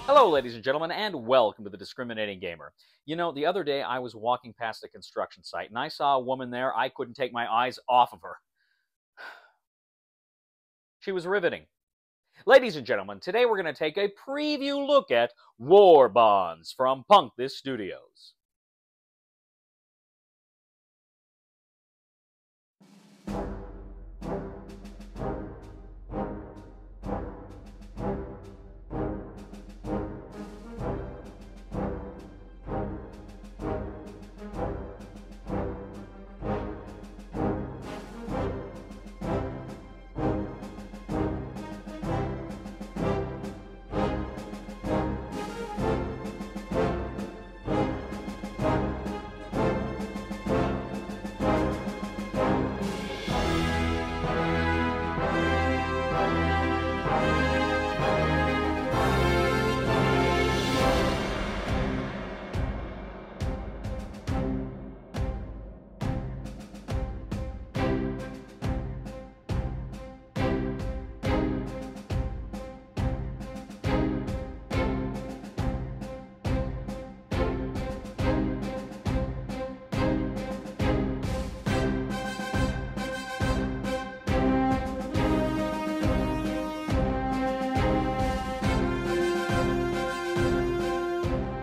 Hello, ladies and gentlemen, and welcome to the Discriminating Gamer. You know, the other day I was walking past a construction site and I saw a woman there. I couldn't take my eyes off of her. She was riveting. Ladies and gentlemen, today we're going to take a preview look at WarBonds from Punk This Studios.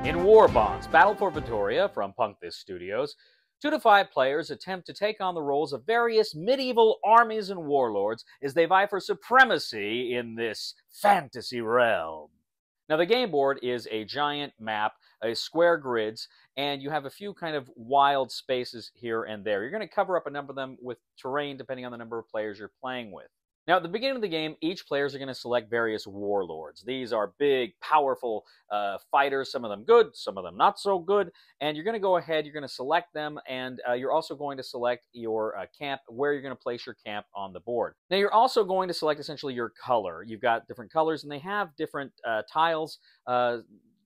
In WarBonds, Battle for Vitoria from Punk This Studios, 2 to 5 players attempt to take on the roles of various medieval armies and warlords as they vie for supremacy in this fantasy realm. Now, the game board is a giant map, a square grids, and you have a few kind of wild spaces here and there. You're going to cover up a number of them with terrain depending on the number of players you're playing with. Now, at the beginning of the game, each players are going to select various warlords. These are big, powerful fighters, some of them good, some of them not so good, and you're going to go ahead, you're going to select them, and you're also going to select your camp, where you're going to place your camp on the board. Now, you're also going to select essentially your color. You've got different colors, and they have different tiles,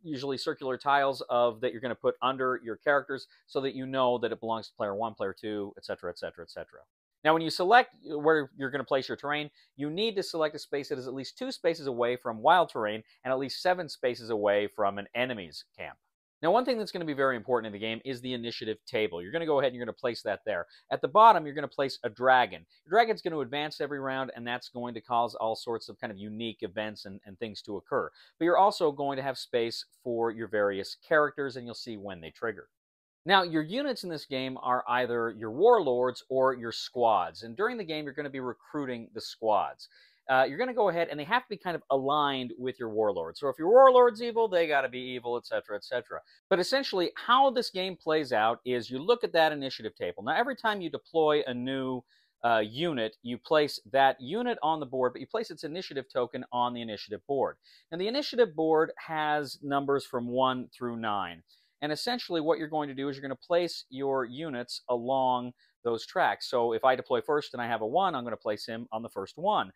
usually circular tiles that you're going to put under your characters so that you know that it belongs to player 1, player 2, etc., etc., etc. Now, when you select where you're going to place your terrain, you need to select a space that is at least 2 spaces away from wild terrain and at least 7 spaces away from an enemy's camp. Now, one thing that's going to be very important in the game is the initiative table. You're going to go ahead and you're going to place that there. At the bottom, you're going to place a dragon. The dragon's going to advance every round, and that's going to cause all sorts of kind of unique events and things to occur. But you're also going to have space for your various characters, and you'll see when they trigger. Now, your units in this game are either your warlords or your squads. And during the game, you're going to be recruiting the squads. You're going to go ahead, and they have to be kind of aligned with your warlord. So if your warlord's evil, they got to be evil, etc., etc. But essentially, how this game plays out is you look at that initiative table. Now, every time you deploy a new unit, you place that unit on the board, but you place its initiative token on the initiative board. Now, the initiative board has numbers from 1 through 9. And essentially what you're going to do is you're going to place your units along those tracks. So if I deploy first and I have a 1, I'm going to place him on the first 1.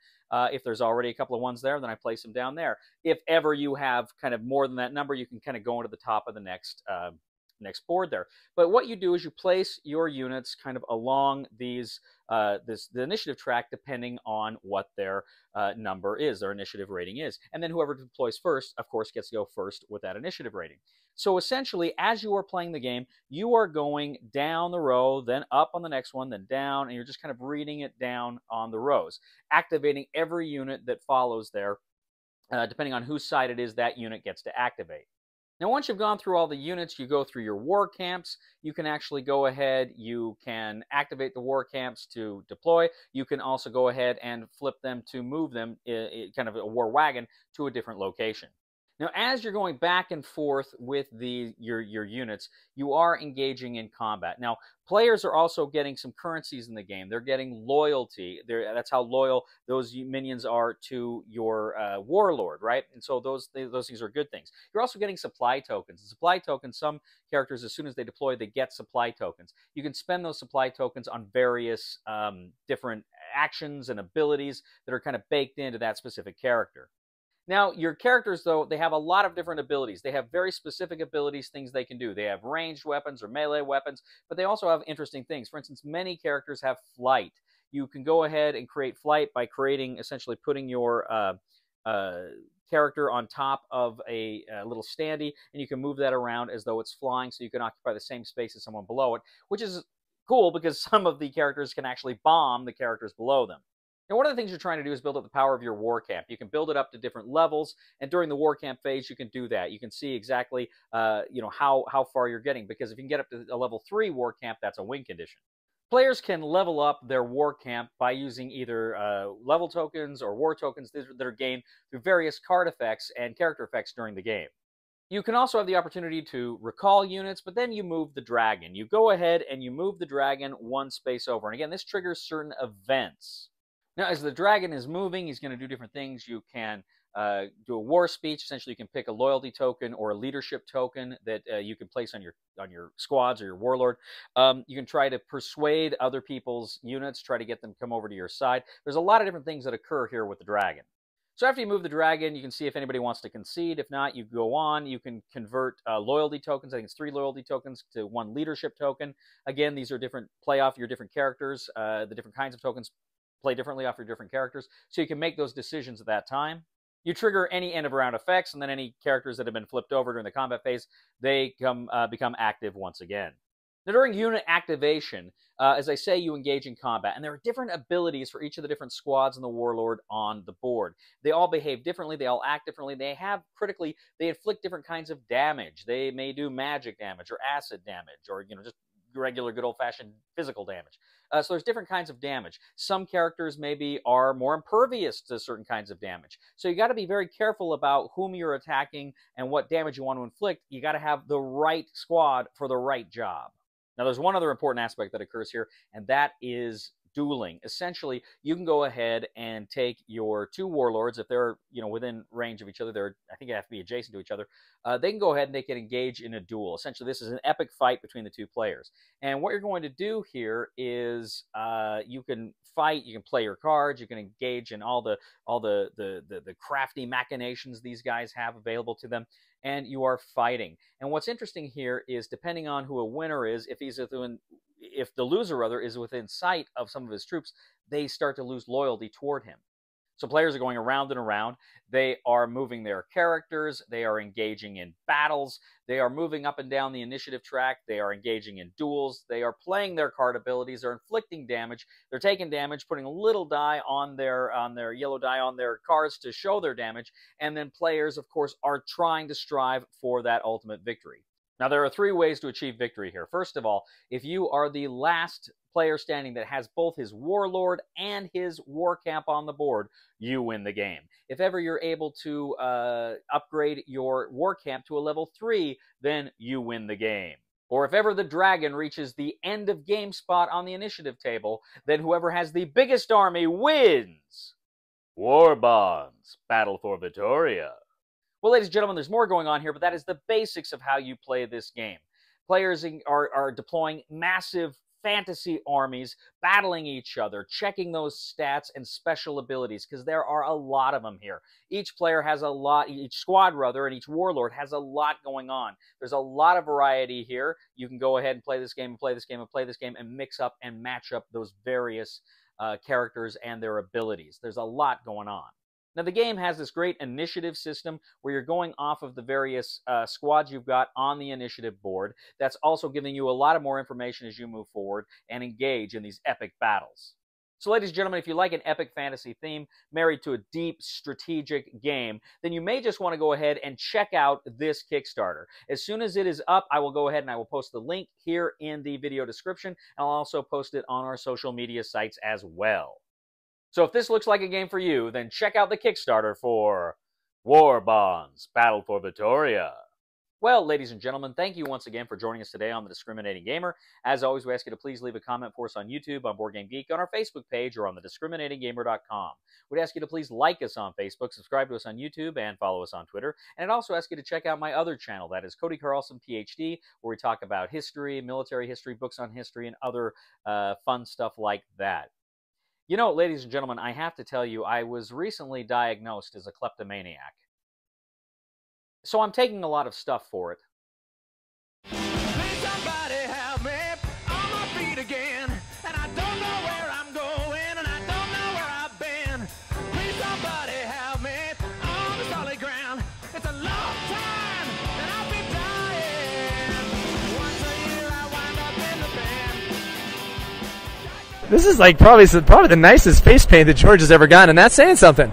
If there's already a couple of 1s there, then I place him down there. If ever you have kind of more than that number, you can kind of go into the top of the next board there. But what you do is you place your units kind of along these the initiative track depending on what their number is, their initiative rating is. And then whoever deploys first, of course, gets to go first with that initiative rating. So essentially, as you are playing the game, you are going down the row, then up on the next one, then down, and you're just kind of reading it down on the rows, activating every unit that follows there. Depending on whose side it is, that unit gets to activate. Now, once you've gone through all the units, you go through your war camps. You can actually go ahead, you can activate the war camps to deploy. You can also go ahead and flip them to move them, kind of a war wagon, to a different location. Now, as you're going back and forth with your units, you are engaging in combat. Now, players are also getting some currencies in the game. They're getting loyalty. That's how loyal those minions are to your warlord, right? And so those things are good things. You're also getting supply tokens. And supply tokens, some characters, as soon as they deploy, they get supply tokens. You can spend those supply tokens on various different actions and abilities that are kind of baked into that specific character. Now, your characters, though, they have a lot of different abilities. They have very specific abilities, things they can do. They have ranged weapons or melee weapons, but they also have interesting things. For instance, many characters have flight. You can go ahead and create flight by essentially putting your character on top of a little standee, and you can move that around as though it's flying, so you can occupy the same space as someone below it, which is cool because some of the characters can actually bomb the characters below them. Now, one of the things you're trying to do is build up the power of your war camp. You can build it up to different levels, and during the war camp phase, you can do that. You can see exactly, how far you're getting, because if you can get up to a level 3 war camp, that's a win condition. Players can level up their war camp by using either level tokens or war tokens that are gained through various card effects and character effects during the game. You can also have the opportunity to recall units, but then you move the dragon. You go ahead and you move the dragon one space over. And again, this triggers certain events. Now, as the dragon is moving, he's going to do different things. You can do a war speech. Essentially, you can pick a loyalty token or a leadership token that you can place on your squads or your warlord. You can try to persuade other people's units, try to get them to come over to your side. There's a lot of different things that occur here with the dragon. So after you move the dragon, you can see if anybody wants to concede. If not, you go on. You can convert loyalty tokens. I think it's 3 loyalty tokens to 1 leadership token. Again, these are different, play off your different characters. The different kinds of tokens play differently off your different characters. So you can make those decisions at that time. You trigger any end of round effects, and then any characters that have been flipped over during the combat phase, they become active once again. Now, during unit activation, as I say, you engage in combat, and there are different abilities for each of the different squads and the warlord on the board. They all behave differently, they all act differently, they inflict different kinds of damage. They may do magic damage, or acid damage, or just regular good old-fashioned physical damage. So there's different kinds of damage. Some characters maybe are more impervious to certain kinds of damage. So you got to be very careful about whom you're attacking and what damage you want to inflict. You got to have the right squad for the right job. Now, there's one other important aspect that occurs here, and that is dueling. Essentially, you can go ahead and take your 2 warlords, if they're within range of each other. I think they have to be adjacent to each other. They can go ahead and they can engage in a duel. Essentially, this is an epic fight between the 2 players. And what you're going to do here is you can fight, you can play your cards, you can engage in all the crafty machinations these guys have available to them, and you are fighting. And what's interesting here is, depending on who a winner is, if the loser is within sight of some of his troops, they start to lose loyalty toward him. So players are going around and around. They are moving their characters. They are engaging in battles. They are moving up and down the initiative track. They are engaging in duels. They are playing their card abilities. They're inflicting damage. They're taking damage, putting a little die on their yellow die on their cards to show their damage. And then players, of course, are trying to strive for that ultimate victory. Now, there are 3 ways to achieve victory here. First of all, if you are the last player standing that has both his warlord and his war camp on the board, you win the game. If ever you're able to upgrade your war camp to a level 3, then you win the game. Or if ever the dragon reaches the end of game spot on the initiative table, then whoever has the biggest army wins. WarBonds, Battle for Vitoria. Well, ladies and gentlemen, there's more going on here, but that is the basics of how you play this game. Players are deploying massive fantasy armies, battling each other, checking those stats and special abilities, because there are a lot of them here. Each player has a lot, each squad rather, and each warlord has a lot going on. There's a lot of variety here. You can go ahead and play this game and play this game and play this game and mix up and match up those various characters and their abilities. There's a lot going on. Now, the game has this great initiative system where you're going off of the various squads you've got on the initiative board. That's also giving you a lot of more information as you move forward and engage in these epic battles. So, ladies and gentlemen, if you like an epic fantasy theme married to a deep strategic game, then you may just want to go ahead and check out this Kickstarter. As soon as it is up, I will go ahead and I will post the link here in the video description, and I'll also post it on our social media sites as well. So if this looks like a game for you, then check out the Kickstarter for WarBonds, Battle for Vitoria. Well, ladies and gentlemen, thank you once again for joining us today on The Discriminating Gamer. As always, we ask you to please leave a comment for us on YouTube, on Board Game Geek, on our Facebook page, or on thediscriminatinggamer.com. We'd ask you to please like us on Facebook, subscribe to us on YouTube, and follow us on Twitter. And I'd also ask you to check out my other channel, that is Cody Carlson, PhD, where we talk about history, military history, books on history, and other fun stuff like that. You know, ladies and gentlemen, I have to tell you, I was recently diagnosed as a kleptomaniac. So I'm taking a lot of stuff for it. Please somebody help me on my feet again, and I don't know where I'm going, and I don't know where I've been. Please somebody help me on the solid This is like probably the nicest face paint that George has ever gotten, and that's saying something.